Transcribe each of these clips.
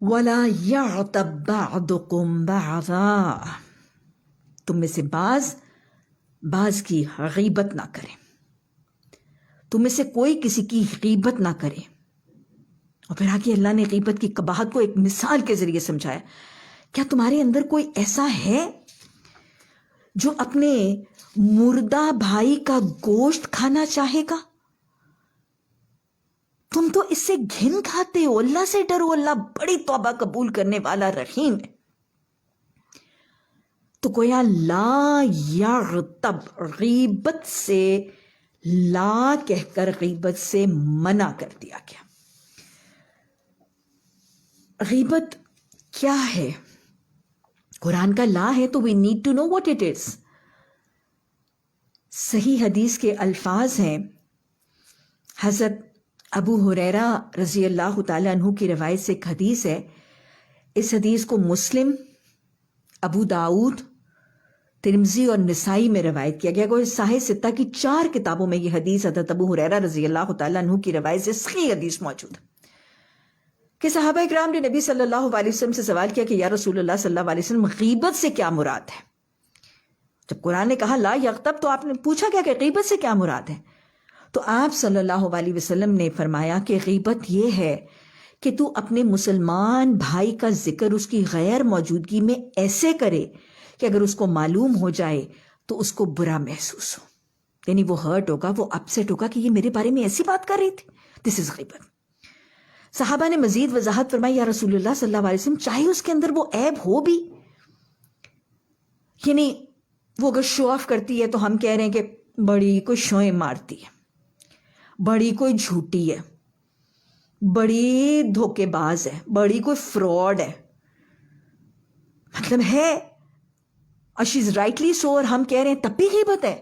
وَلَا يَعْتَبْ بَعْضُكُمْ بَعْضًا، تم میں سے بعض کی غیبت نہ کرے، تم میں سے کوئی کسی کی غیبت نہ کرے۔ اور پھر آگے اللہ نے غیبت کی قباحت کو ایک مثال کے ذریعے سمجھایا۔ کیا تمہارے اندر کوئی ایسا ہے جو اپنے مردہ بھائی کا گوشت کھانا چاہے گا؟ تم تو اس سے گھن کھاتے ہو، اللہ سے ڈرو، اللہ بڑی توبہ قبول کرنے والا رحیم ہے۔ تو گویا لا یغتب، غیبت سے لا کہہ کر غیبت سے منع کر دیا گیا۔ غیبت کیا ہے؟ قرآن کا لا ہے تو we need to know what it is۔ صحیح حدیث کے الفاظ ہیں، حضرت ابو ہریرہ رضی اللہ تعالیٰ عنہ کی روایت سے ایک حدیث ہے۔ اس حدیث کو مسلم، ابو داؤد، ترمذی اور نسائی میں روایت کیا گیا۔ گویا صحیح ستہ کی 4 کتابوں میں یہ حدیث حضرت ابو ہریرہ رضی اللہ تعالیٰ عنہ کی روایت سے صحیح حدیث موجود ہے کہ صحابہ اکرام نے نبی صلی اللہ علیہ وسلم سے سوال کیا کہ یا رسول اللہ صلی اللہ علیہ وسلم، غیبت سے کیا مراد ہے؟ جب قرآن نے کہا لا یغتب تو آپ نے پوچھا کیا کہ غیبت سے کیا مراد ہے؟ تو آپ صلی اللہ علیہ وسلم نے فرمایا کہ غیبت یہ ہے کہ تو اپنے مسلمان بھائی کا ذکر اس کی غیر موجودگی میں ایسے کرے کہ اگر اس کو معلوم ہو جائے تو اس کو برا محسوس ہو، یعنی وہ ہرٹ ہوگا، وہ اپسیٹ ہوگا کہ یہ میرے بارے میں ایسی بات کر رہی تھی۔ دس از غیبت۔ صحابہ نے مزید وضاحت فرمائی، یا رسول اللہ صلی اللہ علیہ وسلم، چاہے اس کے اندر وہ عیب ہو بھی، یعنی وہ اگر شو آف کرتی ہے تو ہم کہہ رہے ہیں کہ بڑی کوئی شوئیں مارتی ہے، بڑی کوئی جھوٹی ہے، بڑی دھوکے باز ہے، بڑی کوئی فراڈ ہے، مطلب ہے اور شی از رائٹلی سو، اور ہم کہہ رہے ہیں تب بھی غیبت ہے۔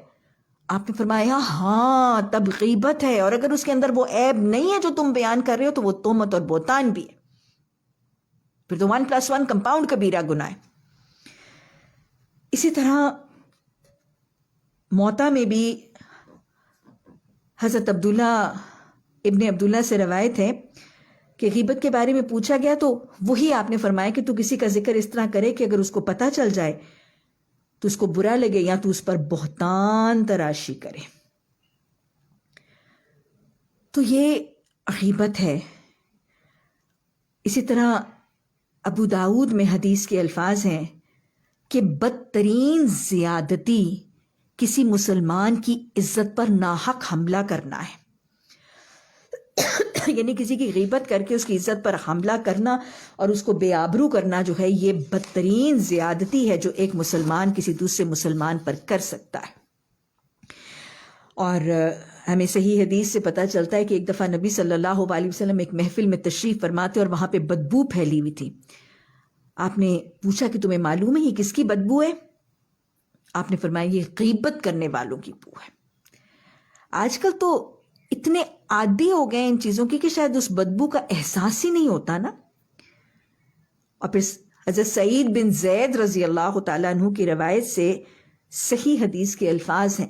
آپ نے فرمایا ہاں تب غیبت ہے، اور اگر اس کے اندر وہ عیب نہیں ہے جو تم بیان کر رہے ہو تو وہ تہمت اور بہتان بھی ہے، پھر تو 1+1 کمپاؤنڈ کبیرہ گناہ ہے۔ اسی طرح موطا میں بھی حضرت ابن عبداللہ سے روایت ہے کہ غیبت کے بارے میں پوچھا گیا تو وہی آپ نے فرمایا کہ تو کسی کا ذکر اس طرح کرے کہ اگر اس کو پتہ چل جائے تو اس کو برا لگے یا تو اس پر بہتان تراشی کرے۔ تو یہ غیبت ہے۔ اسی طرح ابو داؤد میں حدیث کے الفاظ ہیں کہ بدترین زیادتی کسی مسلمان کی عزت پر ناحق حملہ کرنا ہے، یعنی کسی کی غیبت کر کے اس کی عزت پر حملہ کرنا اور اس کو بے آبرو کرنا جو ہے، یہ بدترین زیادتی ہے جو ایک مسلمان کسی دوسرے مسلمان پر کر سکتا ہے۔ اور ہمیں صحیح حدیث سے پتہ چلتا ہے کہ ایک دفعہ نبی صلی اللہ علیہ وسلم ایک محفل میں تشریف فرماتے اور وہاں پہ بدبو پھیلی ہوئی تھی۔ آپ نے پوچھا کہ تمہیں معلوم ہے یہ کس کی بدبو ہے؟ آپ نے فرمایا یہ غیبت کرنے والوں کی بو ہے۔ آج کل تو اتنے عادی ہو گئے ان چیزوں کی کہ شاید اس بدبو کا احساس ہی نہیں ہوتا نا۔ اور پھر حضرت سعید بن زید رضی اللہ تعالیٰ عنہ کی روایت سے صحیح حدیث کے الفاظ ہیں،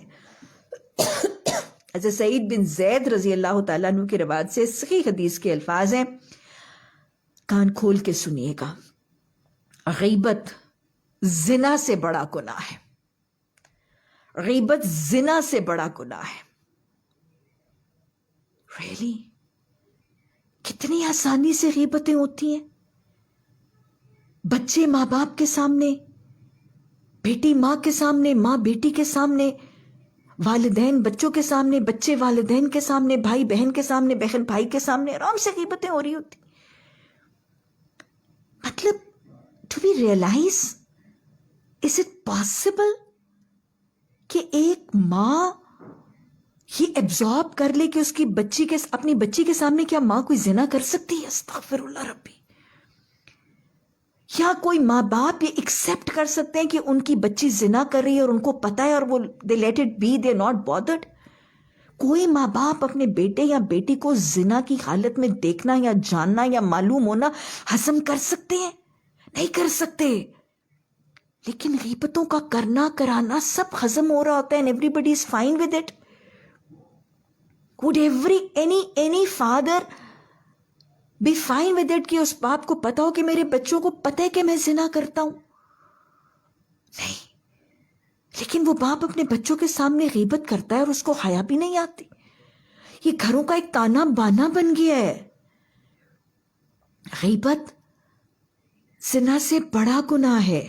حضرت سعید بن زید رضی اللہ تعالیٰ عنہ کی روایت سے صحیح حدیث کے الفاظ ہیں، کان کھول کے سنیے گا، غیبت زنا سے بڑا گناہ ہے، غیبت زنا سے بڑا گناہ ہے۔ ریلی کتنی آسانی سے غیبتیں ہوتی ہیں، بچے ماں باپ کے سامنے، بیٹی ماں کے سامنے، ماں بیٹی کے سامنے، والدین بچوں کے سامنے، بچے والدین کے سامنے، بھائی بہن کے سامنے، بہن بھائی کے سامنے، آرام سے غیبتیں ہو رہی ہوتی۔ مطلب to be realise, is it possible کہ ایک ماں یہ ایبزارب کر لے کہ اس کی اپنی بچی کے سامنے کیا ماں کوئی زنا کر سکتی ہے؟ استغفر اللہ ربی۔ یا کوئی ماں باپ یہ ایکسپٹ کر سکتے ہیں کہ ان کی بچی زنا کر رہی ہے اور ان کو پتہ ہے اور وہ they let it be, they not bothered? کوئی ماں باپ اپنے بیٹے یا بیٹی کو زنا کی حالت میں دیکھنا یا جاننا یا معلوم ہونا ہضم کر سکتے ہیں؟ نہیں کر سکتے۔ لیکن غیبتوں کا کرنا کرانا سب ہضم ہو رہا ہوتا ہے، and everybody is fine with it. Would any father be fine with it کہ اس باپ کو پتا ہو کہ میرے بچوں کو پتہ ہے کہ میں زنا کرتا ہوں. نہیں، لیکن وہ باپ اپنے بچوں کے سامنے غیبت کرتا ہے اور اس کو حیا بھی نہیں آتی. یہ گھروں کا ایک تانا بانا بن گیا ہے. غیبت زنا سے بڑا گناہ ہے.